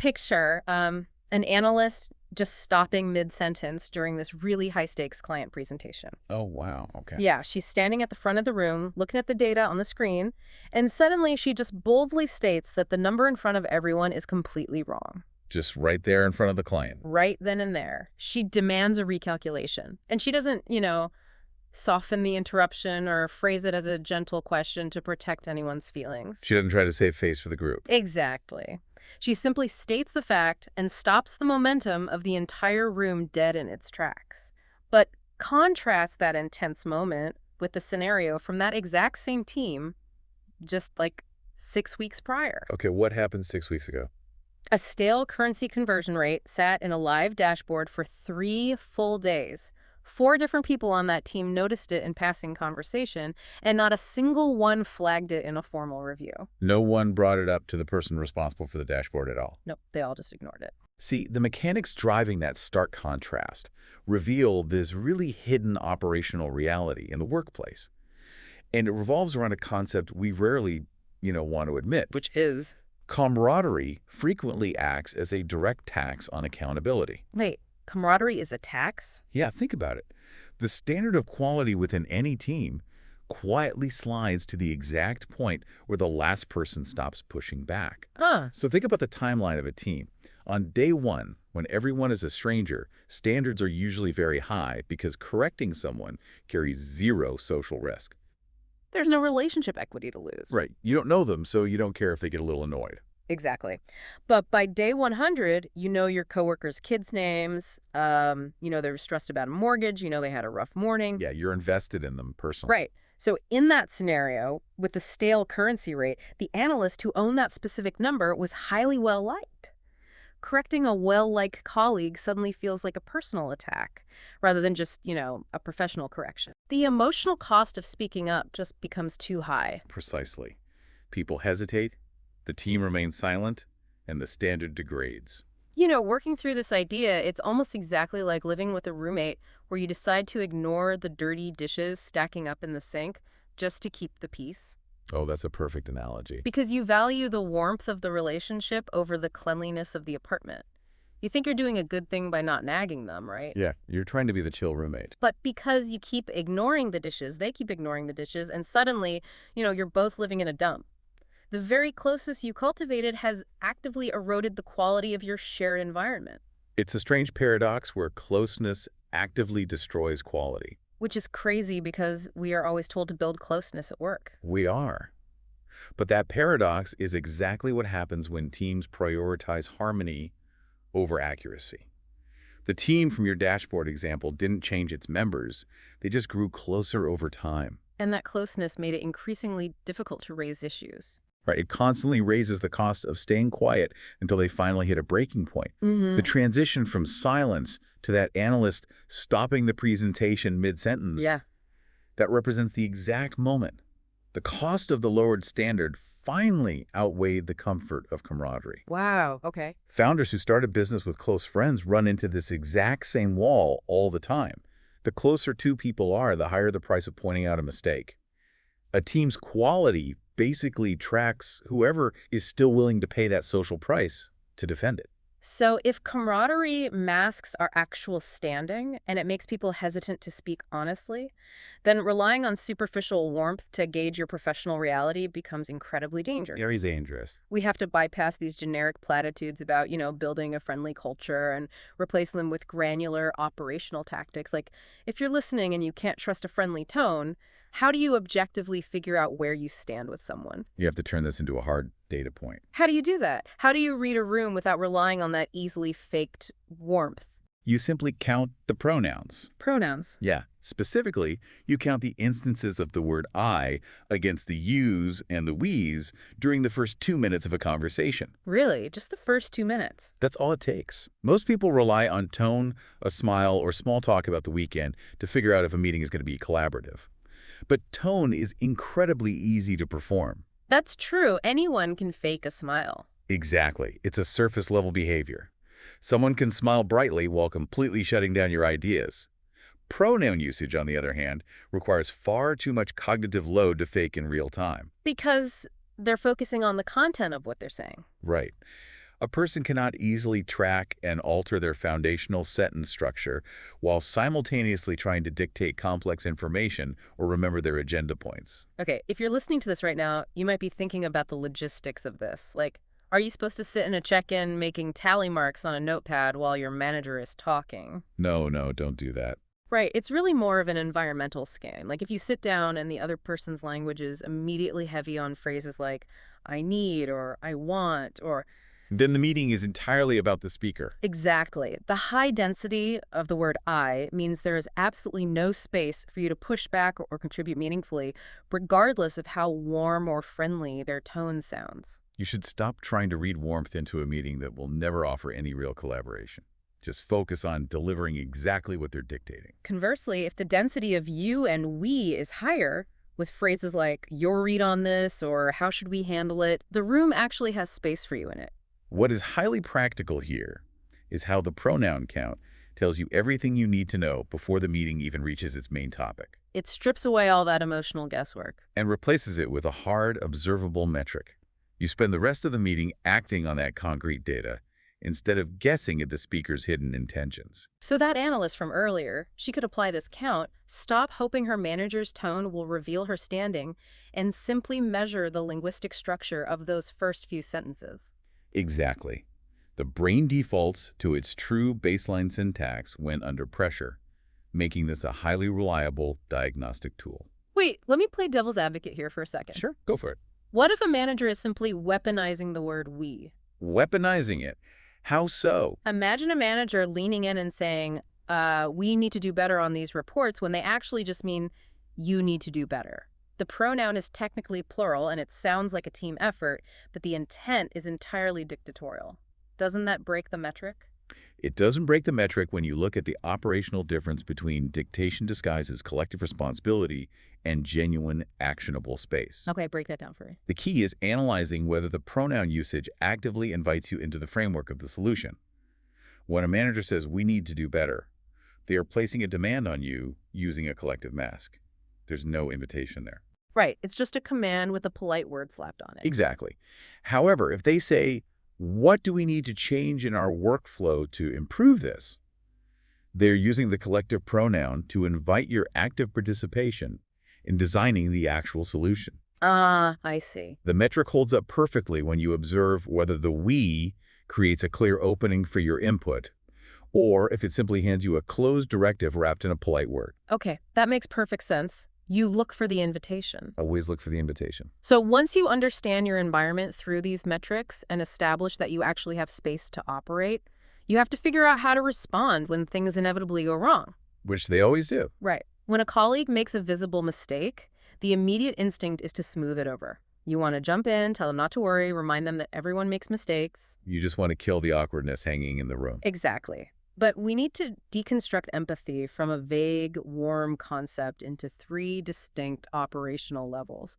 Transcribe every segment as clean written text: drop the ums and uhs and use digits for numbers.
Picture an analyst just stopping mid-sentence during this really high-stakes client presentation. Oh, wow. Okay. Yeah, she's standing at the front of the room, looking at the data on the screen, and suddenly she just boldly states that the number in front of everyone is completely wrong. Just right there in front of the client. Right then and there. She demands a recalculation. And she doesn't, soften the interruption or phrase it as a gentle question to protect anyone's feelings. She doesn't try to save face for the group. Exactly. She simply states the fact and stops the momentum of the entire room dead in its tracks. But contrast that intense moment with the scenario from that exact same team just like 6 weeks prior. Okay, what happened 6 weeks ago? A stale currency conversion rate sat in a live dashboard for 3 full days. 4 different people on that team noticed it in passing conversation, and not a single one flagged it in a formal review. No one brought it up to the person responsible for the dashboard at all. Nope, they all just ignored it. See, the mechanics driving that stark contrast reveal this really hidden operational reality in the workplace. And it revolves around a concept we rarely, want to admit. Which is? Camaraderie frequently acts as a direct tax on accountability. Wait, camaraderie is a tax? Yeah, think about it. The standard of quality within any team quietly slides to the exact point where the last person stops pushing back. So think about the timeline of a team. On day one, when everyone is a stranger, standards are usually very high because correcting someone carries zero social risk. There's no relationship equity to lose. Right. You don't know them, so you don't care if they get a little annoyed. Exactly. But by day 100, you know your coworkers' kids' names, they were stressed about a mortgage, they had a rough morning. Yeah, you're invested in them personally. Right. So in that scenario, with the stale currency rate, the analyst who owned that specific number was highly well-liked. Correcting a well-liked colleague suddenly feels like a personal attack, rather than just, a professional correction. The emotional cost of speaking up just becomes too high. Precisely. People hesitate, the team remains silent, and the standard degrades. Working through this idea, it's almost exactly like living with a roommate where you decide to ignore the dirty dishes stacking up in the sink just to keep the peace. Oh, that's a perfect analogy. Because you value the warmth of the relationship over the cleanliness of the apartment. You think you're doing a good thing by not nagging them, right? Yeah, you're trying to be the chill roommate. But because you keep ignoring the dishes, they keep ignoring the dishes, and suddenly, you're both living in a dump. The very closeness you cultivated has actively eroded the quality of your shared environment. It's a strange paradox where closeness actively destroys quality. Which is crazy because we are always told to build closeness at work. We are. But that paradox is exactly what happens when teams prioritize harmony over accuracy. The team from your dashboard example didn't change its members. They just grew closer over time. And that closeness made it increasingly difficult to raise issues. Right, it constantly raises the cost of staying quiet until they finally hit a breaking point. The transition from silence to that analyst stopping the presentation mid-sentence, that represents the exact moment. The cost of the lowered standard finally outweighed the comfort of camaraderie. Wow, okay. Founders who start a business with close friends run into this exact same wall all the time. The closer two people are, the higher the price of pointing out a mistake. A team's quality basically tracks whoever is still willing to pay that social price to defend it. So if camaraderie masks our actual standing and it makes people hesitant to speak honestly, then relying on superficial warmth to gauge your professional reality becomes incredibly dangerous. Very dangerous. We have to bypass these generic platitudes about, building a friendly culture and replace them with granular operational tactics. Like, if you're listening and you can't trust a friendly tone, how do you objectively figure out where you stand with someone? You have to turn this into a hard data point. How do you do that? How do you read a room without relying on that easily faked warmth? You simply count the pronouns. Pronouns? Yeah. Specifically, you count the instances of the word I against the yous and the we's during the first 2 minutes of a conversation. Really? Just the first 2 minutes? That's all it takes. Most people rely on tone, a smile, or small talk about the weekend to figure out if a meeting is going to be collaborative. But tone is incredibly easy to perform. That's true. Anyone can fake a smile. Exactly. It's a surface-level behavior. Someone can smile brightly while completely shutting down your ideas. Pronoun usage, on the other hand, requires far too much cognitive load to fake in real time. Because they're focusing on the content of what they're saying. Right. A person cannot easily track and alter their foundational sentence structure while simultaneously trying to dictate complex information or remember their agenda points. Okay, if you're listening to this right now, you might be thinking about the logistics of this. Like, are you supposed to sit in a check-in making tally marks on a notepad while your manager is talking? No, no, don't do that. Right, it's really more of an environmental scan. Like if you sit down and the other person's language is immediately heavy on phrases like, I need, or I want, or Then the meeting is entirely about the speaker. exactly. The high density of the word I means there is absolutely no space for you to push back or contribute meaningfully, regardless of how warm or friendly their tone sounds. You should stop trying to read warmth into a meeting that will never offer any real collaboration. Just focus on delivering exactly what they're dictating. Conversely, if the density of you and we is higher, with phrases like your read on this or how should we handle it, the room actually has space for you in it. What is highly practical here is how the pronoun count tells you everything you need to know before the meeting even reaches its main topic, It strips away all that emotional guesswork. and replaces it with a hard, observable metric. You spend the rest of the meeting acting on that concrete data instead of guessing at the speaker's hidden intentions. So that analyst from earlier, she could apply this count, stop hoping her manager's tone will reveal her standing, and simply measure the linguistic structure of those first few sentences. Exactly. The brain defaults to its true baseline syntax when under pressure, making this a highly reliable diagnostic tool. Wait, let me play devil's advocate here for a second. Sure, go for it. What if a manager is simply weaponizing the word we? Weaponizing it. How so? Imagine a manager leaning in and saying, we need to do better on these reports when they actually just mean you need to do better. The pronoun is technically plural and it sounds like a team effort, but the intent is entirely dictatorial. Doesn't that break the metric? It doesn't break the metric when you look at the operational difference between dictation disguised as collective responsibility and genuine actionable space. Okay, break that down for me. The key is analyzing whether the pronoun usage actively invites you into the framework of the solution. When a manager says, we need to do better, they are placing a demand on you using a collective mask. There's no invitation there. Right, it's just a command with a polite word slapped on it. Exactly. However, if they say, what do we need to change in our workflow to improve this? They're using the collective pronoun to invite your active participation in designing the actual solution. I see. The metric holds up perfectly when you observe whether the we creates a clear opening for your input, or if it simply hands you a closed directive wrapped in a polite word. Okay, that makes perfect sense. You look for the invitation. Always look for the invitation. So once you understand your environment through these metrics and establish that you actually have space to operate, you have to figure out how to respond when things inevitably go wrong. Which they always do. Right. When a colleague makes a visible mistake, the immediate instinct is to smooth it over. You want to jump in, tell them not to worry, remind them that everyone makes mistakes. You just want to kill the awkwardness hanging in the room. Exactly. But we need to deconstruct empathy from a vague, warm concept into 3 distinct operational levels,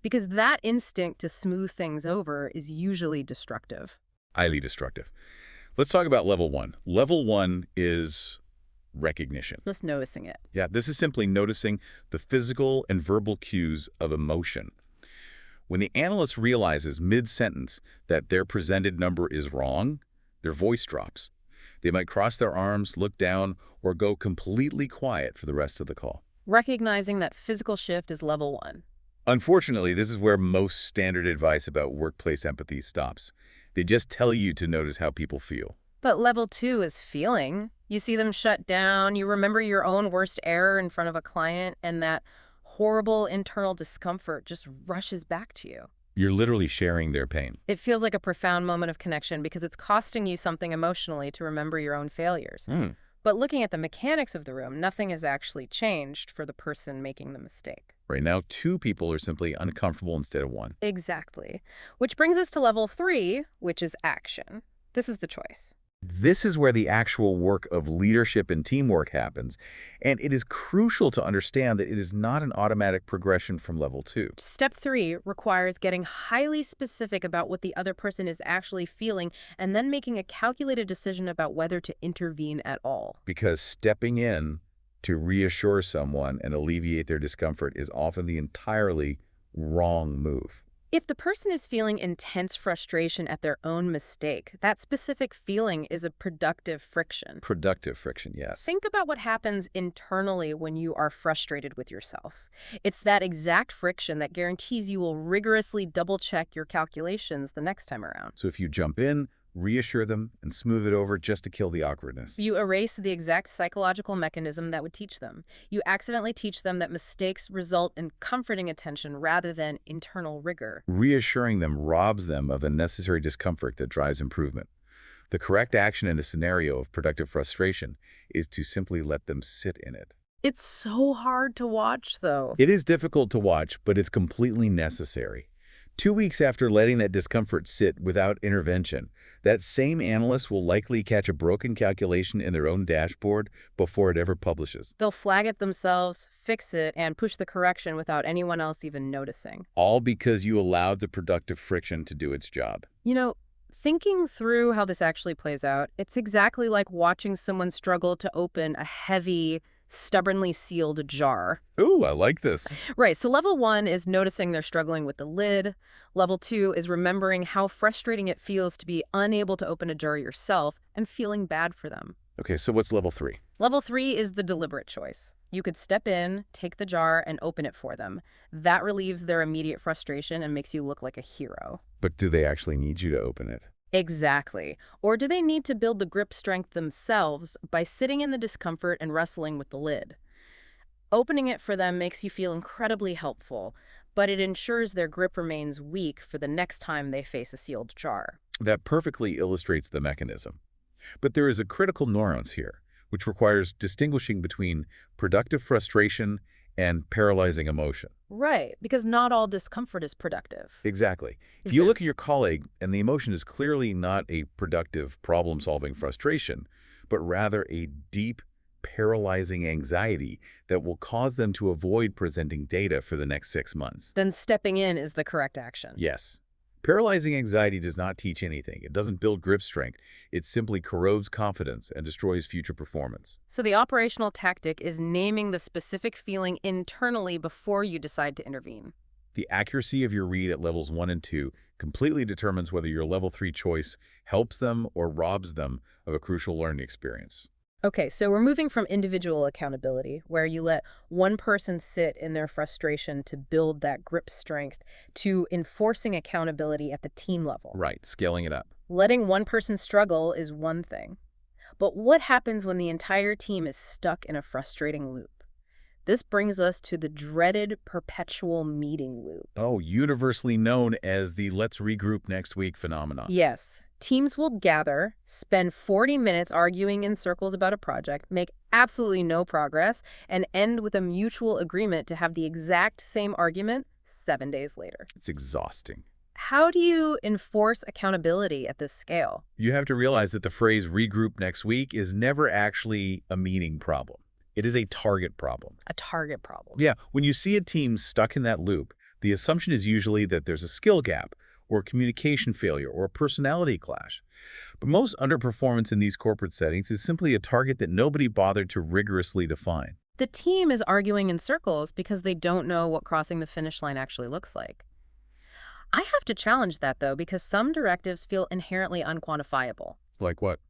because that instinct to smooth things over is usually destructive. Highly destructive. Let's talk about level 1. Level 1 is recognition. Just noticing it. Yeah, this is simply noticing the physical and verbal cues of emotion. When the analyst realizes mid-sentence that their presented number is wrong, their voice drops. They might cross their arms, look down, or go completely quiet for the rest of the call. Recognizing that physical shift is level 1. Unfortunately, this is where most standard advice about workplace empathy stops. They just tell you to notice how people feel. But level 2 is feeling. You see them shut down, you remember your own worst error in front of a client, and that horrible internal discomfort just rushes back to you. You're literally sharing their pain. It feels like a profound moment of connection because it's costing you something emotionally to remember your own failures. But looking at the mechanics of the room, nothing has actually changed for the person making the mistake. Right now, 2 people are simply uncomfortable instead of 1. Exactly. Which brings us to level 3, which is action. This is the choice. This is where the actual work of leadership and teamwork happens, and it is crucial to understand that it is not an automatic progression from level 2. Step 3 requires getting highly specific about what the other person is actually feeling and then making a calculated decision about whether to intervene at all. Because stepping in to reassure someone and alleviate their discomfort is often the entirely wrong move. If the person is feeling intense frustration at their own mistake, that specific feeling is a productive friction. Productive friction, yes. Think about what happens internally when you are frustrated with yourself. It's that exact friction that guarantees you will rigorously double-check your calculations the next time around. So if you jump in, reassure them, and smooth it over just to kill the awkwardness. You erase the exact psychological mechanism that would teach them. You accidentally teach them that mistakes result in comforting attention rather than internal rigor. Reassuring them robs them of the necessary discomfort that drives improvement. The correct action in a scenario of productive frustration is to simply let them sit in it. It's so hard to watch, though. It is difficult to watch, but it's completely necessary. 2 weeks after letting that discomfort sit without intervention, that same analyst will likely catch a broken calculation in their own dashboard before it ever publishes. They'll flag it themselves, fix it, and push the correction without anyone else even noticing. All because you allowed the productive friction to do its job. Thinking through how this actually plays out, it's exactly like watching someone struggle to open a heavy, stubbornly sealed jar. Ooh, I like this. Right, so level 1 is noticing they're struggling with the lid. Level 2 is remembering how frustrating it feels to be unable to open a jar yourself and feeling bad for them. Okay, so what's level 3? Level 3 is the deliberate choice. You could step in, take the jar, and open it for them. That relieves their immediate frustration and makes you look like a hero. But do they actually need you to open it? Exactly. Or do they need to build the grip strength themselves by sitting in the discomfort and wrestling with the lid? Opening it for them makes you feel incredibly helpful, but it ensures their grip remains weak for the next time they face a sealed jar. That perfectly illustrates the mechanism. But there is a critical nuance here, which requires distinguishing between productive frustration and paralyzing emotion. Right, because not all discomfort is productive. Exactly. If you look at your colleague and the emotion is clearly not a productive problem-solving frustration, but rather a deep, paralyzing anxiety that will cause them to avoid presenting data for the next 6 months. Then stepping in is the correct action. Yes. Paralyzing anxiety does not teach anything. It doesn't build grip strength. It simply corrodes confidence and destroys future performance. So the operational tactic is naming the specific feeling internally before you decide to intervene. The accuracy of your read at levels 1 and 2 completely determines whether your level 3 choice helps them or robs them of a crucial learning experience. Okay, so we're moving from individual accountability, where you let one person sit in their frustration to build that grip strength, to enforcing accountability at the team level. Right, scaling it up. Letting one person struggle is one thing. But what happens when the entire team is stuck in a frustrating loop? This brings us to the dreaded perpetual meeting loop. Oh, universally known as the let's regroup next week phenomenon. Yes. Teams will gather, spend 40 minutes arguing in circles about a project, make absolutely no progress, and end with a mutual agreement to have the exact same argument 7 days later. It's exhausting. How do you enforce accountability at this scale? You have to realize that the phrase regroup next week is never actually a meeting problem. It is a target problem. A target problem. Yeah, when you see a team stuck in that loop, the assumption is usually that there's a skill gap, or communication failure, or a personality clash. But most underperformance in these corporate settings is simply a target that nobody bothered to rigorously define. The team is arguing in circles because they don't know what crossing the finish line actually looks like. I have to challenge that, though, because some directives feel inherently unquantifiable. Like what?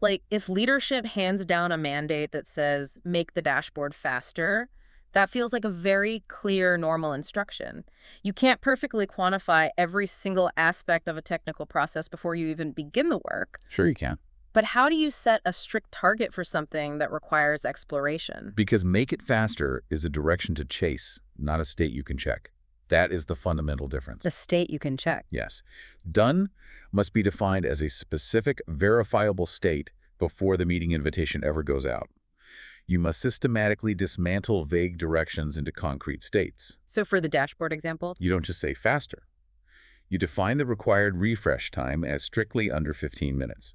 Like, if leadership hands down a mandate that says, make the dashboard faster, that feels like a very clear, normal instruction. You can't perfectly quantify every single aspect of a technical process before you even begin the work. Sure you can. But how do you set a strict target for something that requires exploration? Because make it faster is a direction to chase, not a state you can check. That is the fundamental difference. The state you can check. Yes. Done must be defined as a specific, verifiable state before the meeting invitation ever goes out. You must systematically dismantle vague directions into concrete states. So for the dashboard example? You don't just say faster. You define the required refresh time as strictly under 15 minutes.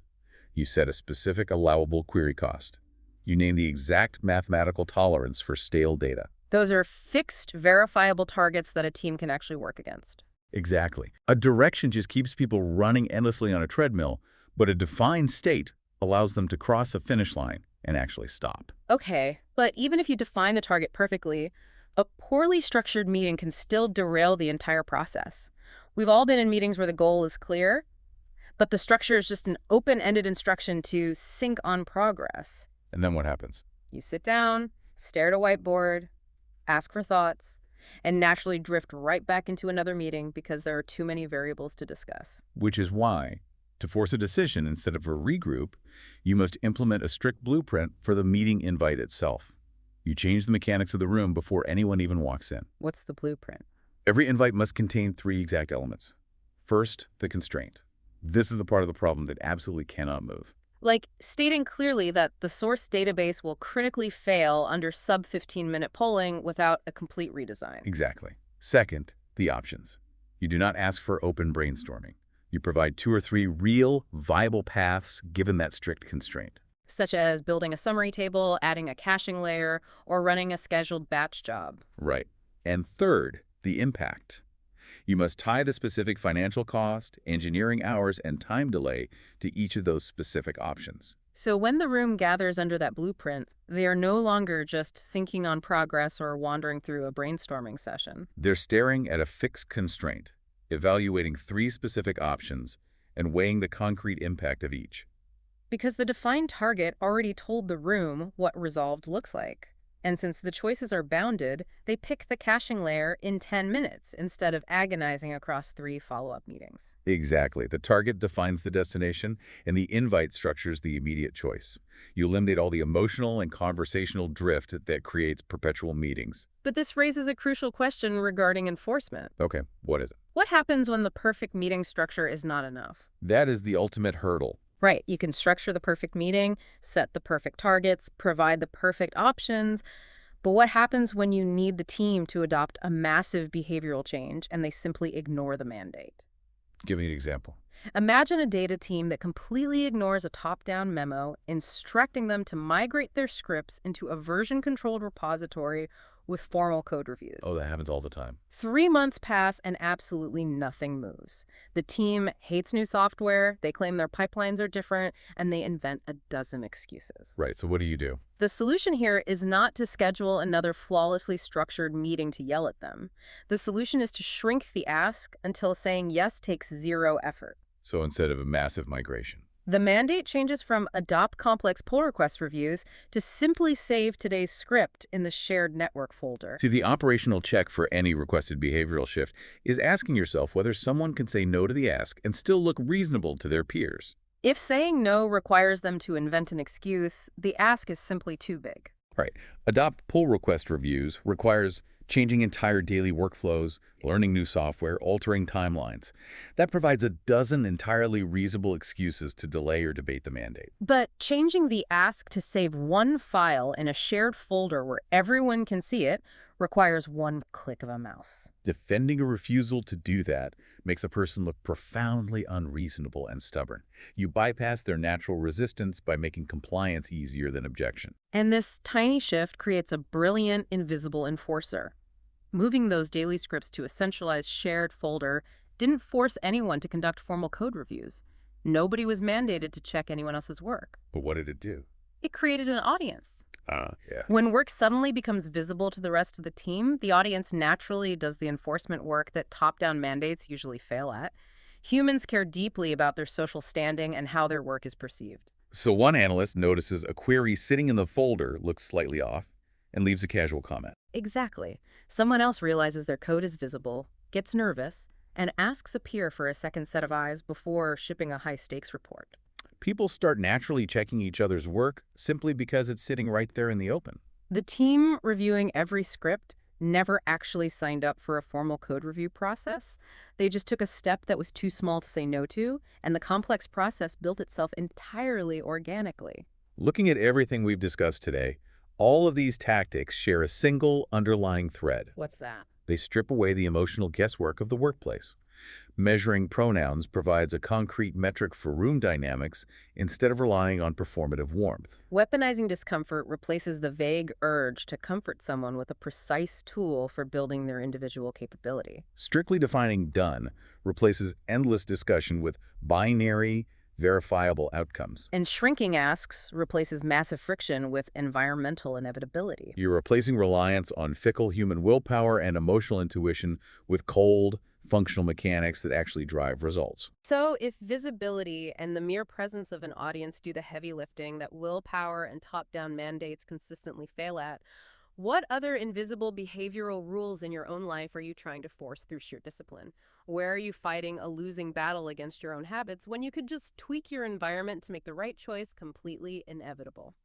You set a specific allowable query cost. You name the exact mathematical tolerance for stale data. Those are fixed, verifiable targets that a team can actually work against. Exactly. A direction just keeps people running endlessly on a treadmill, but a defined state allows them to cross a finish line and actually stop. Okay, but even if you define the target perfectly, a poorly structured meeting can still derail the entire process. We've all been in meetings where the goal is clear, but the structure is just an open-ended instruction to sync on progress. And then what happens? You sit down, stare at a whiteboard, ask for thoughts, and naturally drift right back into another meeting because there are too many variables to discuss. Which is why, to force a decision instead of a regroup, you must implement a strict blueprint for the meeting invite itself. You change the mechanics of the room before anyone even walks in. What's the blueprint? Every invite must contain 3 exact elements. First, the constraint. This is the part of the problem that absolutely cannot move. Like stating clearly that the source database will critically fail under sub-15-minute polling without a complete redesign. Exactly. Second, the options. You do not ask for open brainstorming. You provide 2 or 3 real, viable paths given that strict constraint. Such as building a summary table, adding a caching layer, or running a scheduled batch job. Right. And third, the impact. You must tie the specific financial cost, engineering hours, and time delay to each of those specific options. So when the room gathers under that blueprint, they are no longer just syncing on progress or wandering through a brainstorming session. They're staring at a fixed constraint, evaluating 3 specific options, and weighing the concrete impact of each. Because the defined target already told the room what resolved looks like. And since the choices are bounded, they pick the caching layer in 10 minutes instead of agonizing across 3 follow-up meetings. Exactly. The target defines the destination, and the invite structures the immediate choice. You eliminate all the emotional and conversational drift that creates perpetual meetings. But this raises a crucial question regarding enforcement. Okay, what is it? What happens when the perfect meeting structure is not enough? That is the ultimate hurdle. Right, you can structure the perfect meeting, set the perfect targets, provide the perfect options, but what happens when you need the team to adopt a massive behavioral change and they simply ignore the mandate? Give me an example. Imagine a data team that completely ignores a top-down memo instructing them to migrate their scripts into a version-controlled repository with formal code reviews. Oh, that happens all the time. 3 months pass and absolutely nothing moves. The team hates new software, they claim their pipelines are different, and they invent a dozen excuses. Right, so what do you do? The solution here is not to schedule another flawlessly structured meeting to yell at them. The solution is to shrink the ask until saying yes takes 0 effort. So instead of a massive migration. The mandate changes from adopt complex pull request reviews to simply save today's script in the shared network folder. See, the operational check for any requested behavioral shift is asking yourself whether someone can say no to the ask and still look reasonable to their peers. If saying no requires them to invent an excuse, the ask is simply too big. Right. Adopt pull request reviews requires changing entire daily workflows, learning new software, altering timelines. That provides a dozen entirely reasonable excuses to delay or debate the mandate. But changing the ask to save one file in a shared folder where everyone can see it requires one click of a mouse. Defending a refusal to do that makes a person look profoundly unreasonable and stubborn. You bypass their natural resistance by making compliance easier than objection. And this tiny shift creates a brilliant, invisible enforcer. Moving those daily scripts to a centralized shared folder didn't force anyone to conduct formal code reviews. Nobody was mandated to check anyone else's work. But what did it do? It created an audience. Yeah. When work suddenly becomes visible to the rest of the team, the audience naturally does the enforcement work that top-down mandates usually fail at. Humans care deeply about their social standing and how their work is perceived. So one analyst notices a query sitting in the folder looks slightly off and leaves a casual comment. Exactly. Someone else realizes their code is visible, gets nervous, and asks a peer for a second set of eyes before shipping a high-stakes report. People start naturally checking each other's work simply because it's sitting right there in the open. The team reviewing every script never actually signed up for a formal code review process. They just took a step that was too small to say no to, and the complex process built itself entirely organically. Looking at everything we've discussed today, all of these tactics share a single underlying thread. What's that? They strip away the emotional guesswork of the workplace. Measuring pronouns provides a concrete metric for room dynamics instead of relying on performative warmth. Weaponizing discomfort replaces the vague urge to comfort someone with a precise tool for building their individual capability. Strictly defining done replaces endless discussion with binary, verifiable outcomes. And shrinking asks replaces massive friction with environmental inevitability. You're replacing reliance on fickle human willpower and emotional intuition with cold, functional mechanics that actually drive results. So, if visibility and the mere presence of an audience do the heavy lifting that willpower and top down mandates consistently fail at, what other invisible behavioral rules in your own life are you trying to force through sheer discipline? Where are you fighting a losing battle against your own habits when you could just tweak your environment to make the right choice completely inevitable?